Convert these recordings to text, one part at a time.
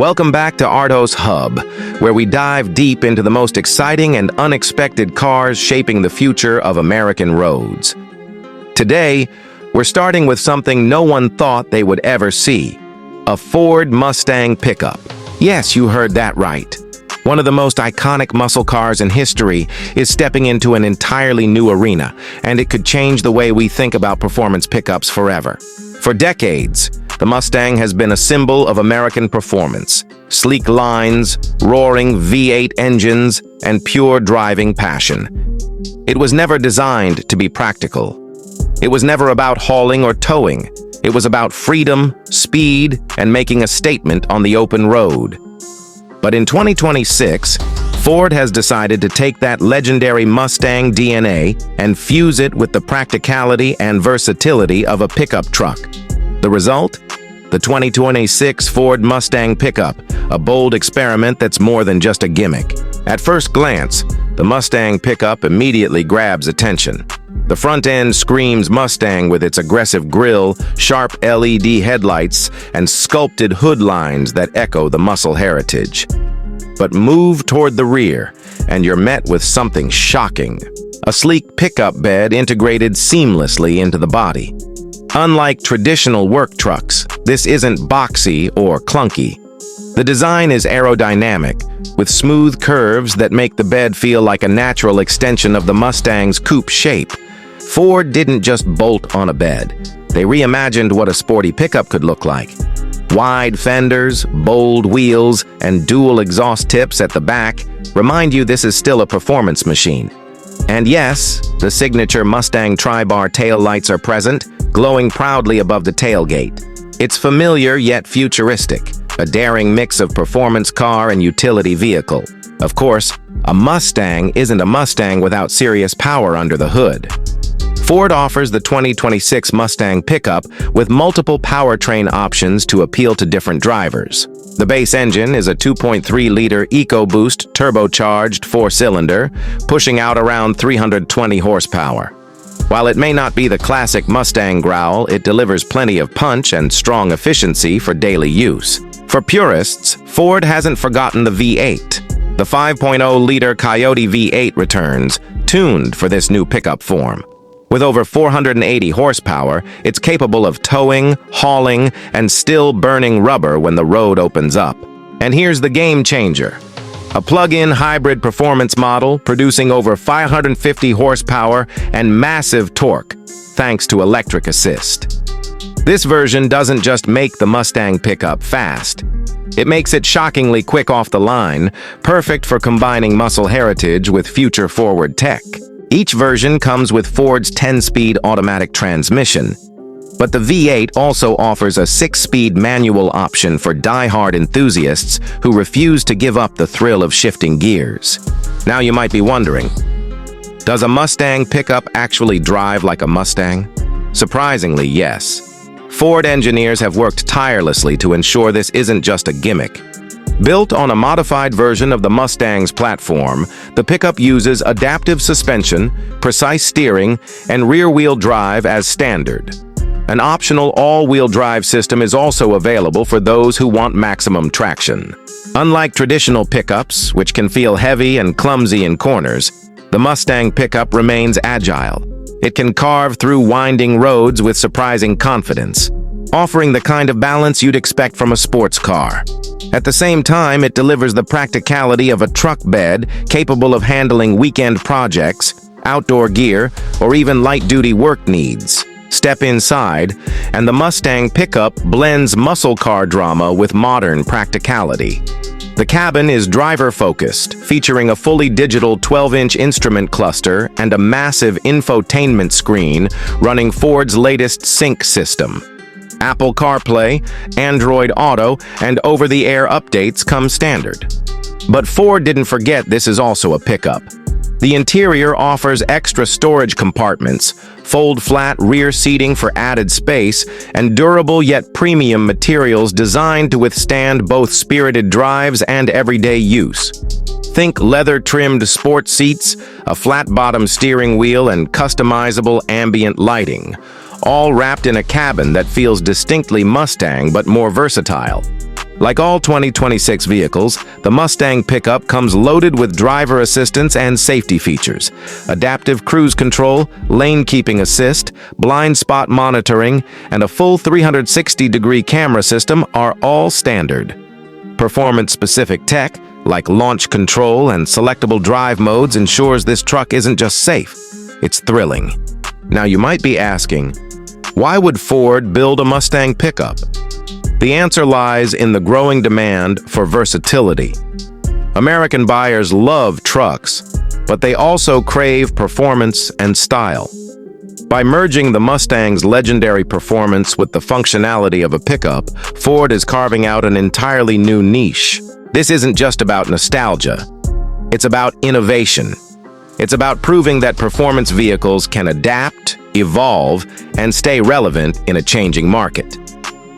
Welcome back to Arto's Hub, where we dive deep into the most exciting and unexpected cars shaping the future of American roads. Today, we're starting with something no one thought they would ever see: a Ford Mustang pickup. Yes, you heard that right. One of the most iconic muscle cars in history is stepping into an entirely new arena, and it could change the way we think about performance pickups forever. For decades, the Mustang has been a symbol of American performance: sleek lines, roaring V8 engines, and pure driving passion. It was never designed to be practical. It was never about hauling or towing. It was about freedom, speed, and making a statement on the open road. But in 2026, Ford has decided to take that legendary Mustang DNA and fuse it with the practicality and versatility of a pickup truck. The result? The 2026 Ford Mustang pickup, a bold experiment that's more than just a gimmick. At first glance, the Mustang pickup immediately grabs attention. The front end screams Mustang with its aggressive grille, sharp LED headlights, and sculpted hood lines that echo the muscle heritage. But move toward the rear, and you're met with something shocking: a sleek pickup bed integrated seamlessly into the body. Unlike traditional work trucks, this isn't boxy or clunky. The design is aerodynamic, with smooth curves that make the bed feel like a natural extension of the Mustang's coupe shape. Ford didn't just bolt on a bed. They reimagined what a sporty pickup could look like. Wide fenders, bold wheels, and dual exhaust tips at the back remind you this is still a performance machine. And yes, the signature Mustang tri-bar taillights are present, glowing proudly above the tailgate. It's familiar yet futuristic, a daring mix of performance car and utility vehicle. Of course, a Mustang isn't a Mustang without serious power under the hood. Ford offers the 2026 Mustang pickup with multiple powertrain options to appeal to different drivers. The base engine is a 2.3-liter EcoBoost turbocharged four-cylinder, pushing out around 320 horsepower. While it may not be the classic Mustang growl, it delivers plenty of punch and strong efficiency for daily use. For purists, Ford hasn't forgotten the V8. The 5.0-liter Coyote V8 returns, tuned for this new pickup form. With over 480 horsepower, it's capable of towing, hauling, and still burning rubber when the road opens up. And here's the game changer: a plug-in hybrid performance model producing over 550 horsepower and massive torque, thanks to electric assist. This version doesn't just make the Mustang pickup fast. It makes it shockingly quick off the line, perfect for combining muscle heritage with future-forward tech. Each version comes with Ford's 10-speed automatic transmission, but the V8 also offers a 6-speed manual option for die-hard enthusiasts who refuse to give up the thrill of shifting gears. Now you might be wondering, does a Mustang pickup actually drive like a Mustang? Surprisingly, yes. Ford engineers have worked tirelessly to ensure this isn't just a gimmick. Built on a modified version of the Mustang's platform, the pickup uses adaptive suspension, precise steering, and rear-wheel drive as standard. An optional all-wheel drive system is also available for those who want maximum traction. Unlike traditional pickups, which can feel heavy and clumsy in corners, the Mustang pickup remains agile. It can carve through winding roads with surprising confidence, offering the kind of balance you'd expect from a sports car. At the same time, it delivers the practicality of a truck bed capable of handling weekend projects, outdoor gear, or even light-duty work needs. Step inside, and the Mustang pickup blends muscle car drama with modern practicality. The cabin is driver-focused, featuring a fully digital 12-inch instrument cluster and a massive infotainment screen running Ford's latest sync system. Apple CarPlay, Android Auto, and over-the-air updates come standard. But Ford didn't forget this is also a pickup. The interior offers extra storage compartments, fold-flat rear seating for added space, and durable yet premium materials designed to withstand both spirited drives and everyday use. Think leather-trimmed sports seats, a flat-bottom steering wheel, and customizable ambient lighting, all wrapped in a cabin that feels distinctly Mustang but more versatile. Like all 2026 vehicles, the Mustang pickup comes loaded with driver assistance and safety features. Adaptive cruise control, lane keeping assist, blind spot monitoring, and a full 360-degree camera system are all standard. Performance-specific tech, like launch control and selectable drive modes, ensures this truck isn't just safe, it's thrilling. Now you might be asking, why would Ford build a Mustang pickup? The answer lies in the growing demand for versatility. American buyers love trucks, but they also crave performance and style. By merging the Mustang's legendary performance with the functionality of a pickup, Ford is carving out an entirely new niche. This isn't just about nostalgia. It's about innovation. It's about proving that performance vehicles can adapt, evolve, and stay relevant in a changing market.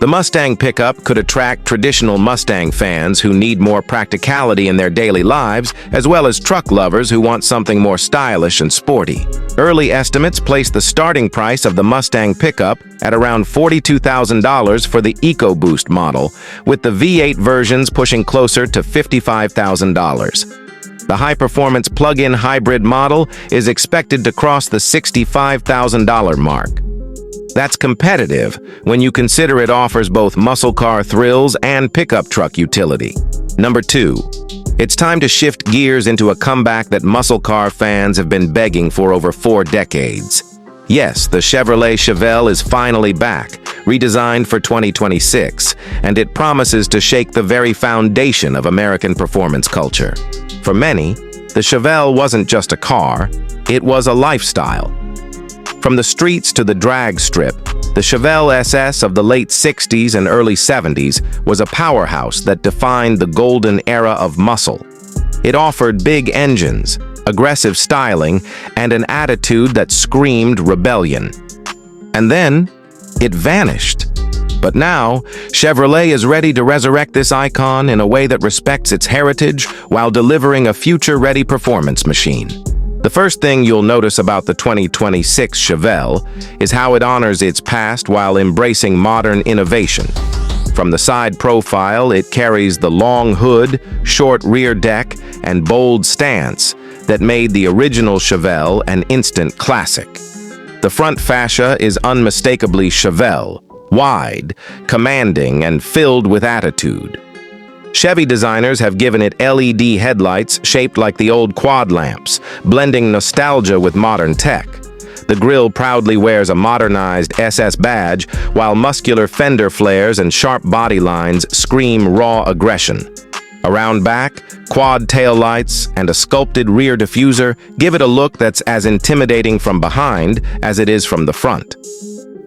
The Mustang pickup could attract traditional Mustang fans who need more practicality in their daily lives, as well as truck lovers who want something more stylish and sporty. Early estimates place the starting price of the Mustang pickup at around $42,000 for the EcoBoost model, with the V8 versions pushing closer to $55,000. The high-performance plug-in hybrid model is expected to cross the $65,000 mark. That's competitive when you consider it offers both muscle car thrills and pickup truck utility. Number 2. It's time to shift gears into a comeback that muscle car fans have been begging for over 4 decades. Yes, the Chevrolet Chevelle is finally back, redesigned for 2026, and it promises to shake the very foundation of American performance culture. For many, the Chevelle wasn't just a car, it was a lifestyle. From the streets to the drag strip, the Chevelle SS of the late 60s and early 70s was a powerhouse that defined the golden era of muscle. It offered big engines, aggressive styling, and an attitude that screamed rebellion. And then, it vanished. But now, Chevrolet is ready to resurrect this icon in a way that respects its heritage while delivering a future-ready performance machine. The first thing you'll notice about the 2026 Chevelle is how it honors its past while embracing modern innovation. From the side profile, it carries the long hood, short rear deck, and bold stance that made the original Chevelle an instant classic. The front fascia is unmistakably Chevelle, wide, commanding, and filled with attitude. Chevy designers have given it LED headlights shaped like the old quad lamps, blending nostalgia with modern tech. The grille proudly wears a modernized SS badge, while muscular fender flares and sharp body lines scream raw aggression. Around back, quad taillights and a sculpted rear diffuser give it a look that's as intimidating from behind as it is from the front.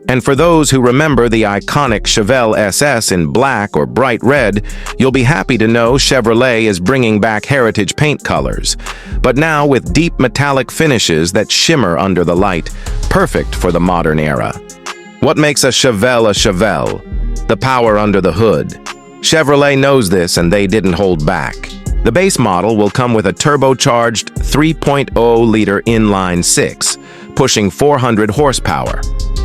And for those who remember the iconic Chevelle SS in black or bright red, you'll be happy to know Chevrolet is bringing back heritage paint colors, but now with deep metallic finishes that shimmer under the light, perfect for the modern era. What makes a Chevelle? The power under the hood. Chevrolet knows this, and they didn't hold back. The base model will come with a turbocharged 3.0-liter inline-six, pushing 400 horsepower.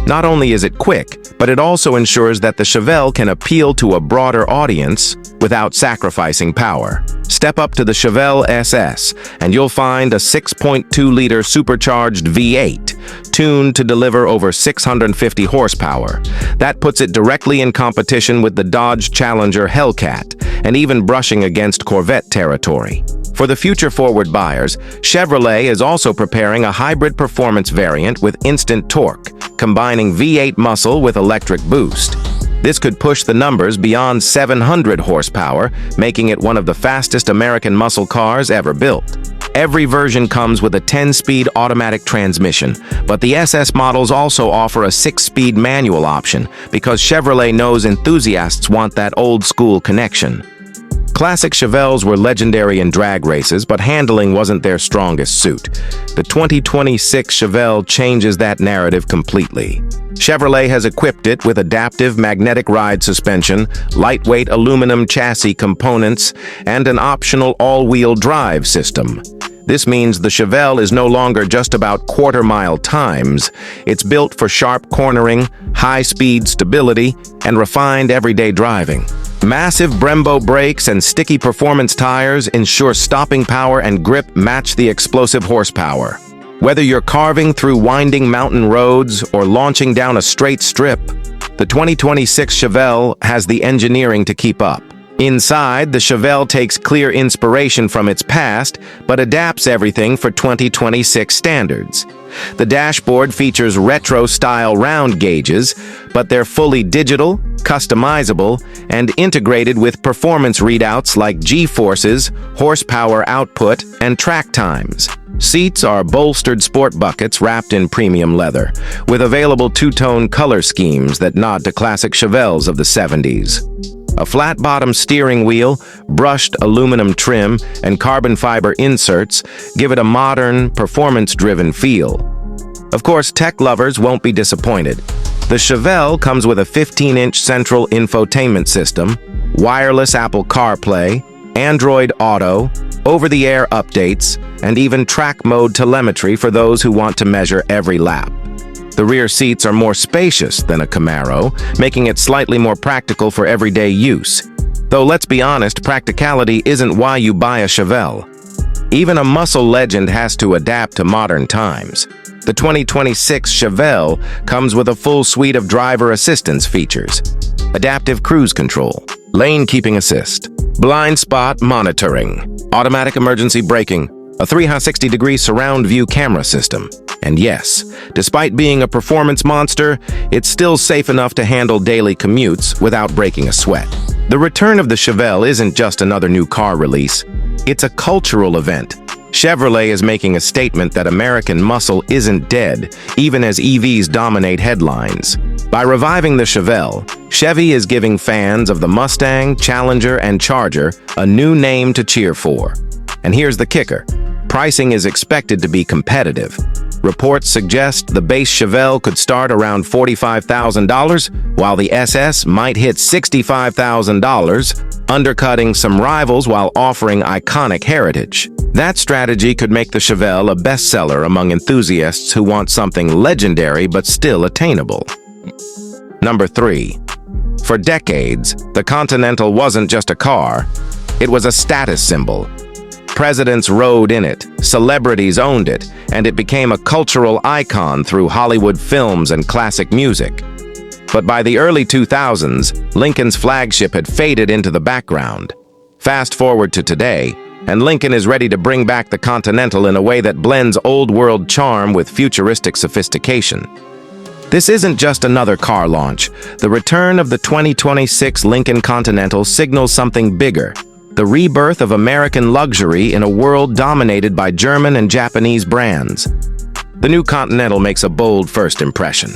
Not only is it quick, but it also ensures that the Chevelle can appeal to a broader audience without sacrificing power. Step up to the Chevelle SS, and you'll find a 6.2-liter supercharged V8, tuned to deliver over 650 horsepower. That puts it directly in competition with the Dodge Challenger Hellcat, and even brushing against Corvette territory. For the future-forward buyers, Chevrolet is also preparing a hybrid performance variant with instant torque, combining V8 muscle with electric boost. This could push the numbers beyond 700 horsepower, making it one of the fastest American muscle cars ever built. Every version comes with a 10-speed automatic transmission, but the SS models also offer a 6-speed manual option because Chevrolet knows enthusiasts want that old-school connection. Classic Chevelles were legendary in drag races, but handling wasn't their strongest suit. The 2026 Chevelle changes that narrative completely. Chevrolet has equipped it with adaptive magnetic ride suspension, lightweight aluminum chassis components, and an optional all-wheel drive system. This means the Chevelle is no longer just about quarter-mile times. It's built for sharp cornering, high-speed stability, and refined everyday driving. Massive Brembo brakes and sticky performance tires ensure stopping power and grip match the explosive horsepower. Whether you're carving through winding mountain roads or launching down a straight strip, the 2026 Chevelle has the engineering to keep up. Inside, the Chevelle takes clear inspiration from its past, but adapts everything for 2026 standards. The dashboard features retro-style round gauges, but they're fully digital, customizable, and integrated with performance readouts like G-forces, horsepower output, and track times. Seats are bolstered sport buckets wrapped in premium leather, with available two-tone color schemes that nod to classic Chevelles of the 70s. A flat-bottom steering wheel, brushed aluminum trim, and carbon fiber inserts give it a modern, performance-driven feel. Of course, tech lovers won't be disappointed. The Chevelle comes with a 15-inch central infotainment system, wireless Apple CarPlay, Android Auto, over-the-air updates, and even track mode telemetry for those who want to measure every lap. The rear seats are more spacious than a Camaro, making it slightly more practical for everyday use. Though let's be honest, practicality isn't why you buy a Chevelle. Even a muscle legend has to adapt to modern times. The 2026 Chevelle comes with a full suite of driver assistance features: adaptive cruise control, lane keeping assist, blind spot monitoring, automatic emergency braking, a 360-degree surround view camera system. And yes, despite being a performance monster, it's still safe enough to handle daily commutes without breaking a sweat. The return of the Chevelle isn't just another new car release. It's a cultural event. Chevrolet is making a statement that American muscle isn't dead, even as EVs dominate headlines. By reviving the Chevelle, Chevy is giving fans of the Mustang, Challenger, and Charger a new name to cheer for. And here's the kicker: pricing is expected to be competitive. Reports suggest the base Chevelle could start around $45,000, while the SS might hit $65,000, undercutting some rivals while offering iconic heritage. That strategy could make the Chevelle a bestseller among enthusiasts who want something legendary but still attainable. Number 3. For decades, the Continental wasn't just a car, it was a status symbol. Presidents rode in it, celebrities owned it, and it became a cultural icon through Hollywood films and classic music. But by the early 2000s, Lincoln's flagship had faded into the background. Fast forward to today, and Lincoln is ready to bring back the Continental in a way that blends old-world charm with futuristic sophistication. This isn't just another car launch. The return of the 2026 Lincoln Continental signals something bigger: the rebirth of American luxury in a world dominated by German and Japanese brands. The new Continental makes a bold first impression.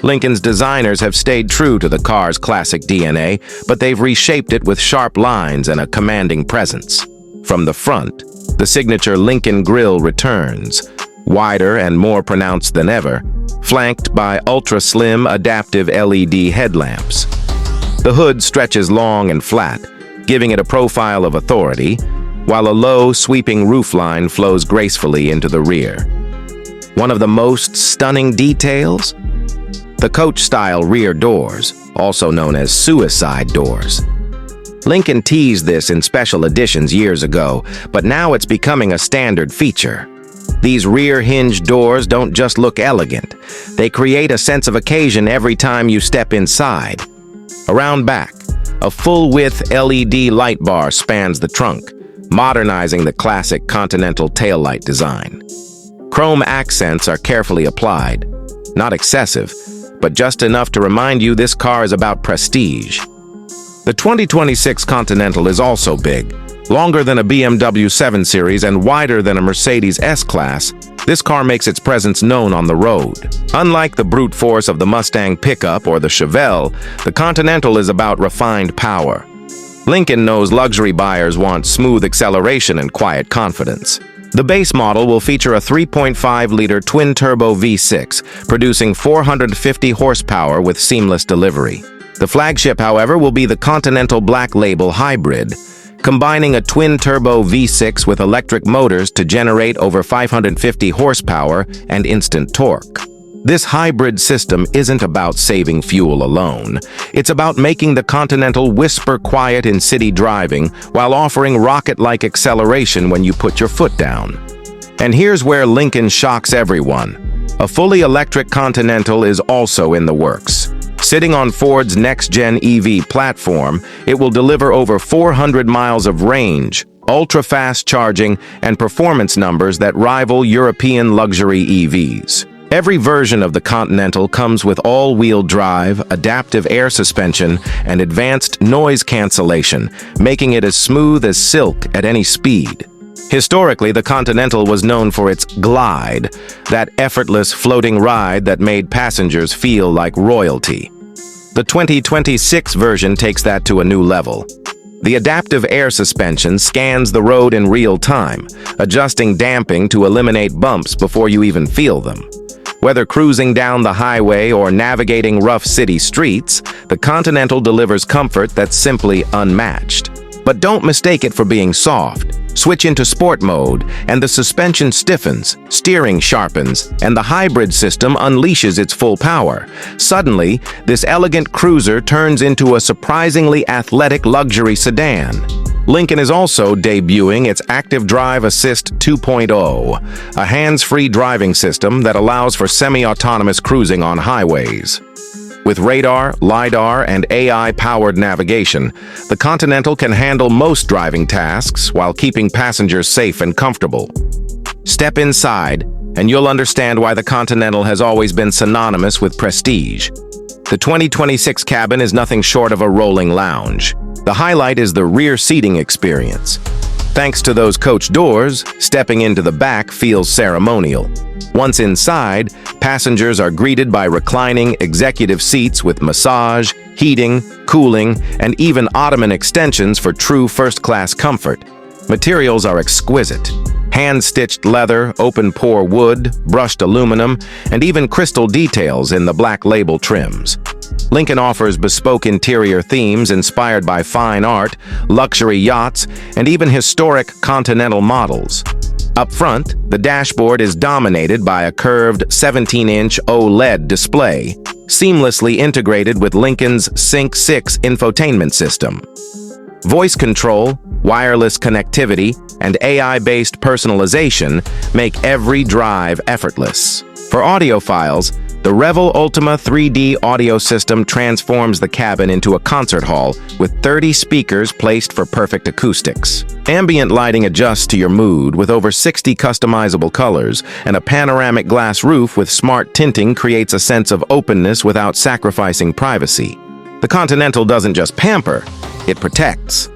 Lincoln's designers have stayed true to the car's classic DNA, but they've reshaped it with sharp lines and a commanding presence. From the front, the signature Lincoln grille returns, wider and more pronounced than ever, flanked by ultra-slim adaptive LED headlamps. The hood stretches long and flat, giving it a profile of authority, while a low, sweeping roofline flows gracefully into the rear. One of the most stunning details? The coach-style rear doors, also known as suicide doors. Lincoln teased this in special editions years ago, but now it's becoming a standard feature. These rear hinge doors don't just look elegant, they create a sense of occasion every time you step inside. Around back, a full-width LED light bar spans the trunk, modernizing the classic Continental taillight design. Chrome accents are carefully applied, not excessive, but just enough to remind you this car is about prestige. The 2026 Continental is also big. Longer than a BMW 7 Series and wider than a Mercedes S-Class, this car makes its presence known on the road. Unlike the brute force of the Mustang pickup or the Chevelle, the Continental is about refined power. Lincoln knows luxury buyers want smooth acceleration and quiet confidence. The base model will feature a 3.5-liter twin-turbo V6, producing 450 horsepower with seamless delivery. The flagship, however, will be the Continental Black Label Hybrid, combining a twin-turbo V6 with electric motors to generate over 550 horsepower and instant torque. This hybrid system isn't about saving fuel alone. It's about making the Continental whisper quiet in city driving while offering rocket-like acceleration when you put your foot down. And here's where Lincoln shocks everyone. A fully electric Continental is also in the works. Sitting on Ford's next-gen EV platform, it will deliver over 400 miles of range, ultra-fast charging, and performance numbers that rival European luxury EVs. Every version of the Continental comes with all-wheel drive, adaptive air suspension, and advanced noise cancellation, making it as smooth as silk at any speed. Historically, the Continental was known for its glide, that effortless floating ride that made passengers feel like royalty. The 2026 version takes that to a new level. The adaptive air suspension scans the road in real time, adjusting damping to eliminate bumps before you even feel them. Whether cruising down the highway or navigating rough city streets, the Continental delivers comfort that's simply unmatched. But don't mistake it for being soft. Switch into sport mode, and the suspension stiffens, steering sharpens, and the hybrid system unleashes its full power. Suddenly, this elegant cruiser turns into a surprisingly athletic luxury sedan. Lincoln is also debuting its Active Drive Assist 2.0, a hands-free driving system that allows for semi-autonomous cruising on highways. With radar, LiDAR, and AI-powered navigation, the Continental can handle most driving tasks while keeping passengers safe and comfortable. Step inside, and you'll understand why the Continental has always been synonymous with prestige. The 2026 cabin is nothing short of a rolling lounge. The highlight is the rear seating experience. Thanks to those coach doors, stepping into the back feels ceremonial. Once inside, passengers are greeted by reclining executive seats with massage, heating, cooling, and even ottoman extensions for true first-class comfort. Materials are exquisite. Hand-stitched leather, open-pore wood, brushed aluminum, and even crystal details in the black label trims. Lincoln offers bespoke interior themes inspired by fine art, luxury yachts, and even historic Continental models. Up front, the dashboard is dominated by a curved 17-inch OLED display, seamlessly integrated with Lincoln's Sync 6 infotainment system. Voice control, wireless connectivity, and AI-based personalization make every drive effortless. For audiophiles, the Revel Ultima 3D audio system transforms the cabin into a concert hall with 30 speakers placed for perfect acoustics. Ambient lighting adjusts to your mood with over 60 customizable colors, and a panoramic glass roof with smart tinting creates a sense of openness without sacrificing privacy. The Continental doesn't just pamper, it protects.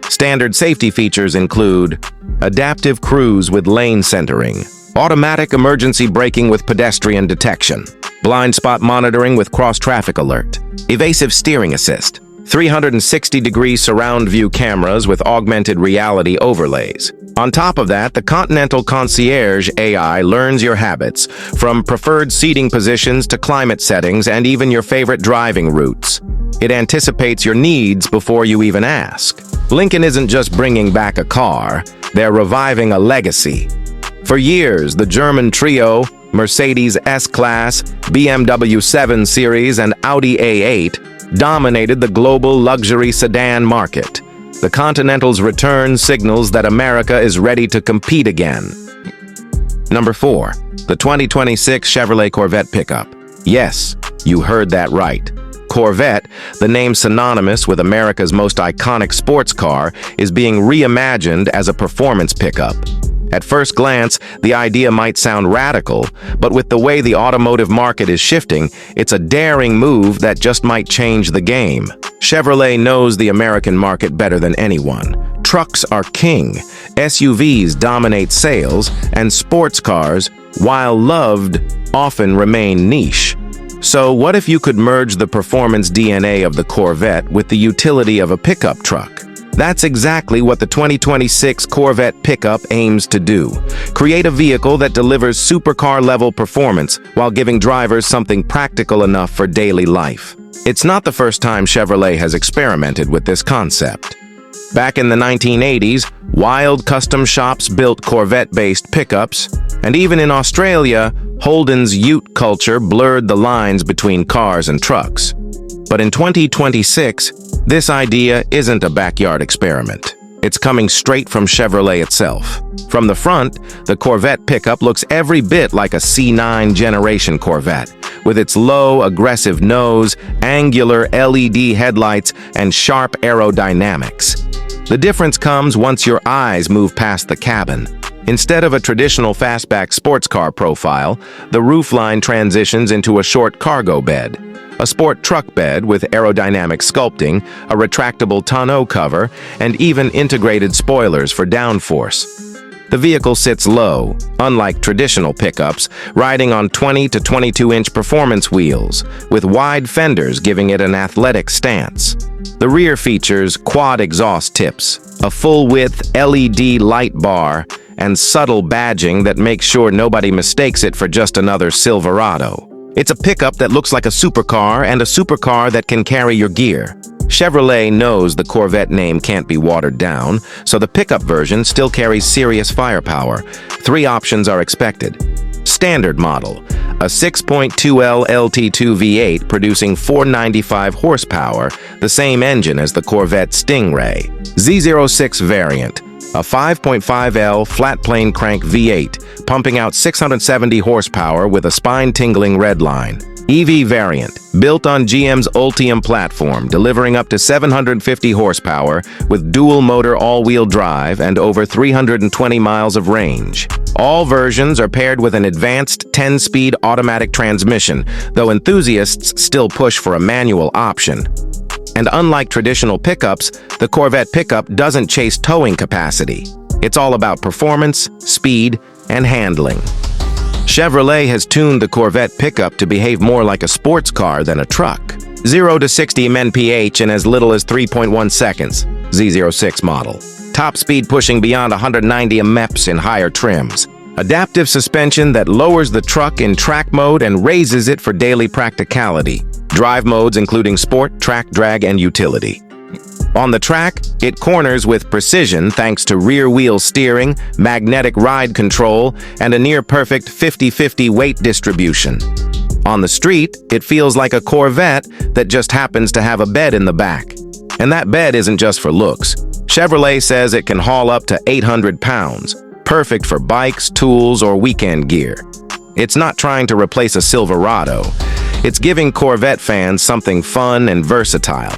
Standard safety features include adaptive cruise with lane centering, automatic emergency braking with pedestrian detection, blind spot monitoring with cross-traffic alert, evasive steering assist, 360-degree surround view cameras with augmented reality overlays. On top of that, the Continental Concierge AI learns your habits, from preferred seating positions to climate settings and even your favorite driving routes. It anticipates your needs before you even ask. Lincoln isn't just bringing back a car, they're reviving a legacy. For years, the German trio, Mercedes S-Class, BMW 7 Series, and Audi A8 dominated the global luxury sedan market. The Continental's return signals that America is ready to compete again. Number 4. The 2026 Chevrolet Corvette pickup. Yes, you heard that right. Corvette, the name synonymous with America's most iconic sports car, is being reimagined as a performance pickup. At first glance, the idea might sound radical, but with the way the automotive market is shifting, it's a daring move that just might change the game. Chevrolet knows the American market better than anyone. Trucks are king, SUVs dominate sales, and sports cars, while loved, often remain niche. So what if you could merge the performance DNA of the Corvette with the utility of a pickup truck? That's exactly what the 2026 Corvette pickup aims to do. Create a vehicle that delivers supercar-level performance while giving drivers something practical enough for daily life. It's not the first time Chevrolet has experimented with this concept. Back in the 1980s, wild custom shops built Corvette-based pickups, And even in Australia, Holden's ute culture blurred the lines between cars and trucks. But in 2026, this idea isn't a backyard experiment. It's coming straight from Chevrolet itself. From the front, the Corvette pickup looks every bit like a C9 generation Corvette, with its low, aggressive nose, angular LED headlights, and sharp aerodynamics. The difference comes once your eyes move past the cabin. Instead of a traditional fastback sports car profile, the roofline transitions into a short cargo bed, a sport truck bed with aerodynamic sculpting, a retractable tonneau cover, and even integrated spoilers for downforce. The vehicle sits low, unlike traditional pickups, riding on 20 to 22-inch performance wheels, with wide fenders giving it an athletic stance. The rear features quad exhaust tips, a full-width LED light bar, and subtle badging that makes sure nobody mistakes it for just another Silverado. It's a pickup that looks like a supercar and a supercar that can carry your gear. Chevrolet knows the Corvette name can't be watered down, so the pickup version still carries serious firepower. 3 options are expected. Standard model, a 6.2L LT2 V8 producing 495 horsepower, the same engine as the Corvette Stingray. Z06 variant, a 5.5L flat-plane crank V8, pumping out 670 horsepower with a spine-tingling redline. EV variant, built on GM's Ultium platform, delivering up to 750 horsepower with dual-motor all-wheel drive and over 320 miles of range. All versions are paired with an advanced 10-speed automatic transmission, though enthusiasts still push for a manual option. And unlike traditional pickups, the Corvette pickup doesn't chase towing capacity. It's all about performance, speed, and handling. Chevrolet has tuned the Corvette pickup to behave more like a sports car than a truck. 0 to 60 mph in as little as 3.1 seconds, Z06 model. Top speed pushing beyond 190 mph in higher trims. Adaptive suspension that lowers the truck in track mode and raises it for daily practicality. Drive modes including sport, track, drag, and utility. On the track, it corners with precision thanks to rear-wheel steering, magnetic ride control, and a near-perfect 50-50 weight distribution. On the street, it feels like a Corvette that just happens to have a bed in the back. And that bed isn't just for looks. Chevrolet says it can haul up to 800 pounds, perfect for bikes, tools, or weekend gear. It's not trying to replace a Silverado. It's giving Corvette fans something fun and versatile.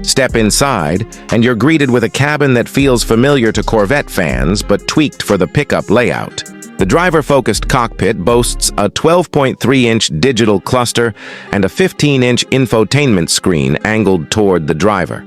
Step inside, and you're greeted with a cabin that feels familiar to Corvette fans, but tweaked for the pickup layout. The driver-focused cockpit boasts a 12.3-inch digital cluster and a 15-inch infotainment screen angled toward the driver.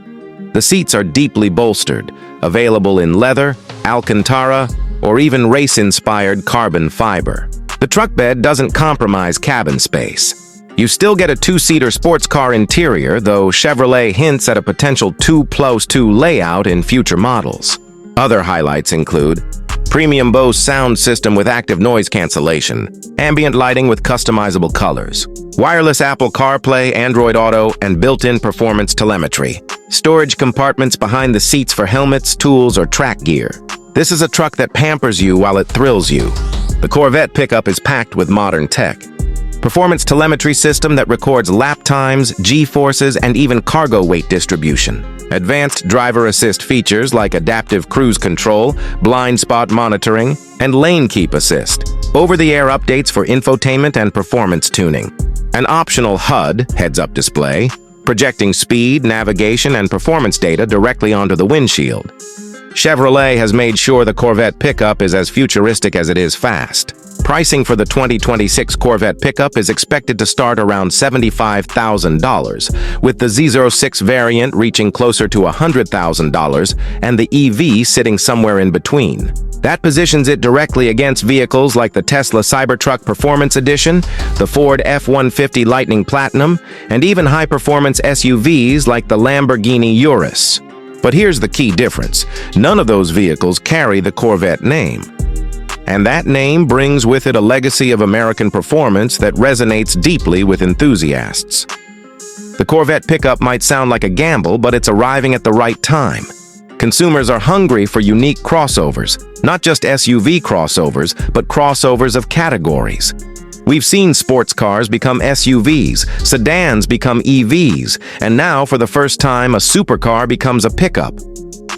The seats are deeply bolstered, available in leather, Alcantara, or even race-inspired carbon fiber. The truck bed doesn't compromise cabin space. You still get a 2-seater sports car interior, though Chevrolet hints at a potential 2+2 layout in future models. Other highlights include premium Bose sound system with active noise cancellation, ambient lighting with customizable colors, wireless Apple CarPlay, Android Auto, and built-in performance telemetry, storage compartments behind the seats for helmets, tools, or track gear. This is a truck that pampers you while it thrills you. The Corvette pickup is packed with modern tech. Performance telemetry system that records lap times, G-forces, and even cargo weight distribution. Advanced driver assist features like adaptive cruise control, blind spot monitoring, and lane keep assist. Over-the-air updates for infotainment and performance tuning. An optional HUD, heads-up display, projecting speed, navigation, and performance data directly onto the windshield. Chevrolet has made sure the Corvette pickup is as futuristic as it is fast. Pricing for the 2026 Corvette pickup is expected to start around $75,000, with the Z06 variant reaching closer to $100,000 and the EV sitting somewhere in between. That positions it directly against vehicles like the Tesla Cybertruck Performance Edition, the Ford F-150 Lightning Platinum, and even high-performance SUVs like the Lamborghini Urus. But here's the key difference. None of those vehicles carry the Corvette name. And that name brings with it a legacy of American performance that resonates deeply with enthusiasts. The Corvette pickup might sound like a gamble, but it's arriving at the right time. Consumers are hungry for unique crossovers, not just SUV crossovers, but crossovers of categories. We've seen sports cars become SUVs, sedans become EVs, and now, for the first time, a supercar becomes a pickup.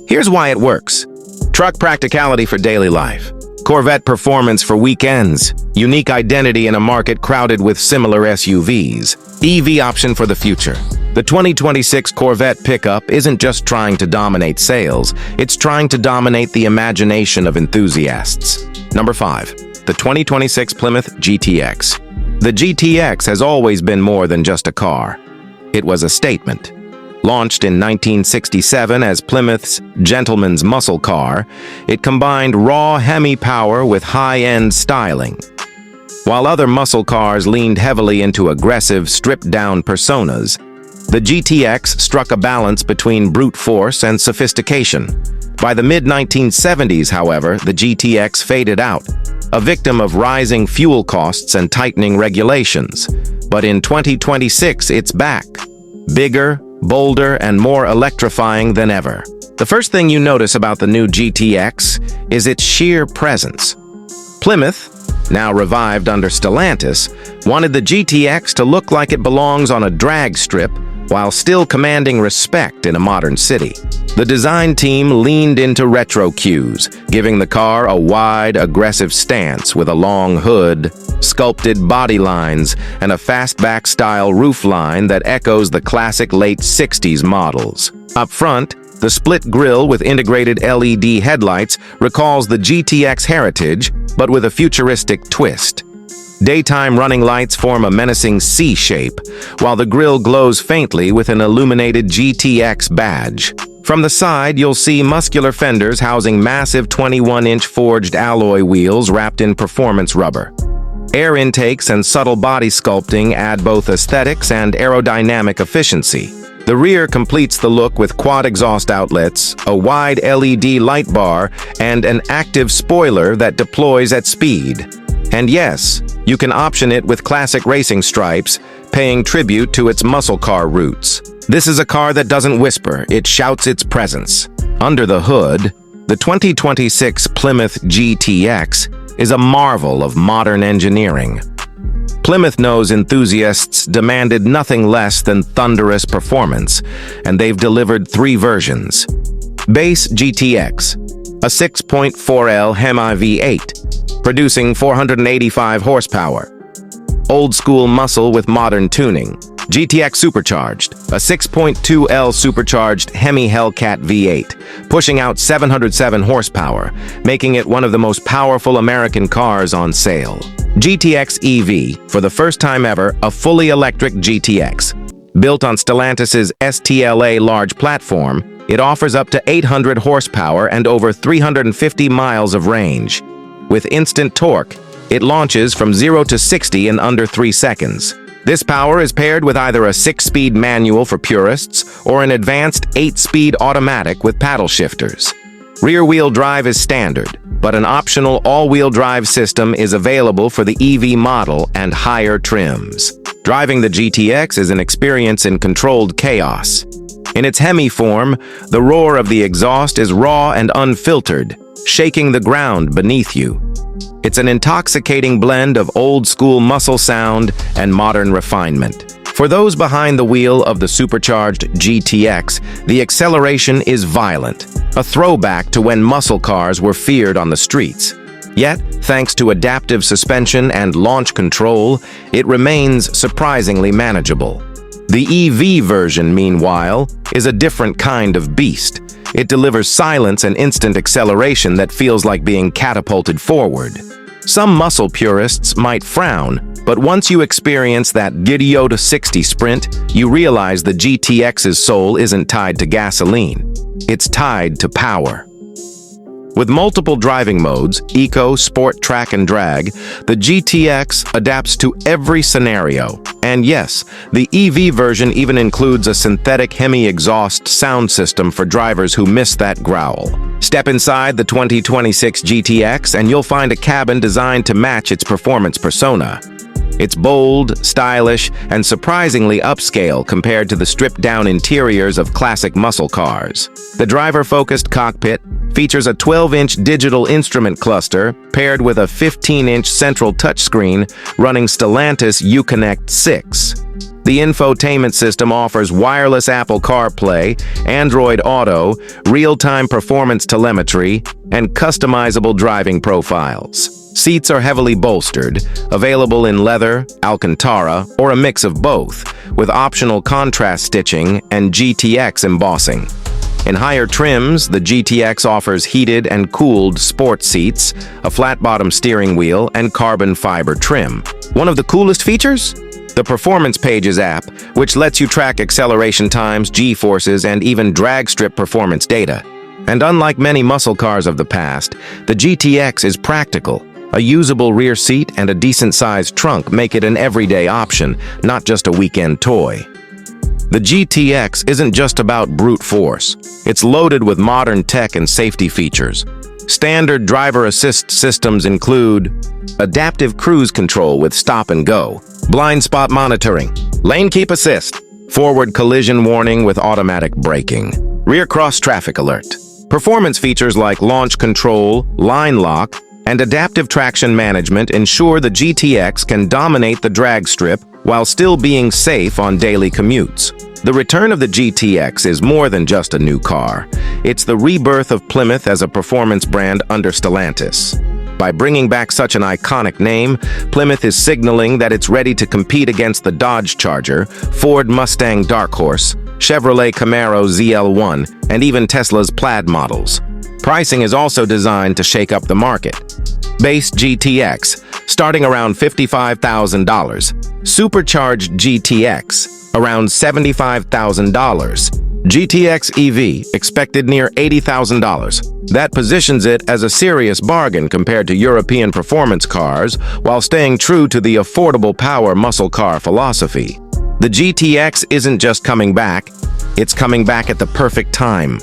Here's why it works. Truck practicality for daily life. Corvette performance for weekends. Unique identity in a market crowded with similar SUVs. EV option for the future. The 2026 Corvette pickup isn't just trying to dominate sales, it's trying to dominate the imagination of enthusiasts. Number 5. The 2026 Plymouth GTX. The GTX has always been more than just a car. It was a statement. Launched in 1967 as Plymouth's gentleman's muscle car, it combined raw Hemi power with high-end styling. While other muscle cars leaned heavily into aggressive, stripped-down personas, the GTX struck a balance between brute force and sophistication. By the mid-1970s, however, the GTX faded out, a victim of rising fuel costs and tightening regulations. But in 2026, it's back. Bigger, bolder, and more electrifying than ever. The first thing you notice about the new GTX is its sheer presence. Plymouth, now revived under Stellantis, wanted the GTX to look like it belongs on a drag strip while still commanding respect in a modern city. The design team leaned into retro cues, giving the car a wide, aggressive stance with a long hood, sculpted body lines, and a fastback-style roofline that echoes the classic late 60s models. Up front, the split grille with integrated LED headlights recalls the GTX heritage, but with a futuristic twist. Daytime running lights form a menacing C shape, while the grille glows faintly with an illuminated GTX badge. From the side, you'll see muscular fenders housing massive 21-inch forged alloy wheels wrapped in performance rubber. Air intakes and subtle body sculpting add both aesthetics and aerodynamic efficiency. The rear completes the look with quad exhaust outlets, a wide LED light bar, and an active spoiler that deploys at speed. And yes, you can option it with classic racing stripes, paying tribute to its muscle car roots. This is a car that doesn't whisper, it shouts its presence. Under the hood, the 2026 Plymouth GTX is a marvel of modern engineering. Plymouth knows enthusiasts demanded nothing less than thunderous performance, and they've delivered 3 versions. Base GTX, a 6.4L Hemi V8, producing 485 horsepower. Old school muscle with modern tuning. GTX Supercharged, a 6.2L supercharged Hemi Hellcat V8, pushing out 707 horsepower, making it one of the most powerful American cars on sale. GTX EV, for the first time ever, a fully electric GTX. Built on Stellantis' STLA large platform, it offers up to 800 horsepower and over 350 miles of range. With instant torque, it launches from 0 to 60 in under 3 seconds. This power is paired with either a 6-speed manual for purists or an advanced 8-speed automatic with paddle shifters. Rear-wheel drive is standard, but an optional all-wheel drive system is available for the EV model and higher trims. Driving the GTX is an experience in controlled chaos. In its Hemi form, the roar of the exhaust is raw and unfiltered, shaking the ground beneath you. It's an intoxicating blend of old-school muscle sound and modern refinement. For those behind the wheel of the supercharged GTX, the acceleration is violent, a throwback to when muscle cars were feared on the streets. Yet, thanks to adaptive suspension and launch control, it remains surprisingly manageable. The EV version, meanwhile, is a different kind of beast. It delivers silence and instant acceleration that feels like being catapulted forward. Some muscle purists might frown, but once you experience that Giddy-O to 60 sprint, you realize the GTX's soul isn't tied to gasoline. It's tied to power. With multiple driving modes, Eco, Sport, Track, and Drag, the GTX adapts to every scenario. And yes, the EV version even includes a synthetic Hemi exhaust sound system for drivers who miss that growl. Step inside the 2026 GTX and you'll find a cabin designed to match its performance persona. It's bold, stylish, and surprisingly upscale compared to the stripped-down interiors of classic muscle cars. The driver-focused cockpit features a 12-inch digital instrument cluster paired with a 15-inch central touchscreen running Stellantis Uconnect 6. The infotainment system offers wireless Apple CarPlay, Android Auto, real-time performance telemetry, and customizable driving profiles. Seats are heavily bolstered, available in leather, Alcantara, or a mix of both, with optional contrast stitching and GTX embossing. In higher trims, the GTX offers heated and cooled sport seats, a flat-bottom steering wheel, and carbon fiber trim. One of the coolest features? The Performance Pages app, which lets you track acceleration times, G-forces, and even drag strip performance data. And unlike many muscle cars of the past, the GTX is practical. A usable rear seat and a decent-sized trunk make it an everyday option, not just a weekend toy. The GTX isn't just about brute force. It's loaded with modern tech and safety features. Standard driver assist systems include adaptive cruise control with stop and go, blind spot monitoring, lane keep assist, forward collision warning with automatic braking, rear cross traffic alert. Performance features like launch control, line lock, and adaptive traction management ensure the GTX can dominate the drag strip while still being safe on daily commutes. The return of the GTX is more than just a new car. It's the rebirth of Plymouth as a performance brand under Stellantis. By bringing back such an iconic name, Plymouth is signaling that it's ready to compete against the Dodge Charger, Ford Mustang Dark Horse, Chevrolet Camaro ZL1, and even Tesla's Plaid models. Pricing is also designed to shake up the market. Base GTX, starting around $55,000. Supercharged GTX, around $75,000. GTX EV, expected near $80,000. That positions it as a serious bargain compared to European performance cars, while staying true to the affordable power muscle car philosophy. The GTX isn't just coming back, it's coming back at the perfect time.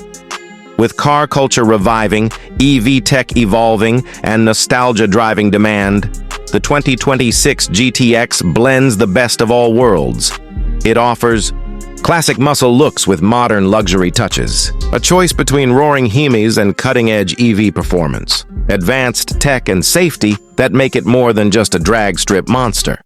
With car culture reviving, EV tech evolving, and nostalgia driving demand, the 2026 GTX blends the best of all worlds. It offers classic muscle looks with modern luxury touches, a choice between roaring Hemis and cutting-edge EV performance, advanced tech and safety that make it more than just a drag strip monster.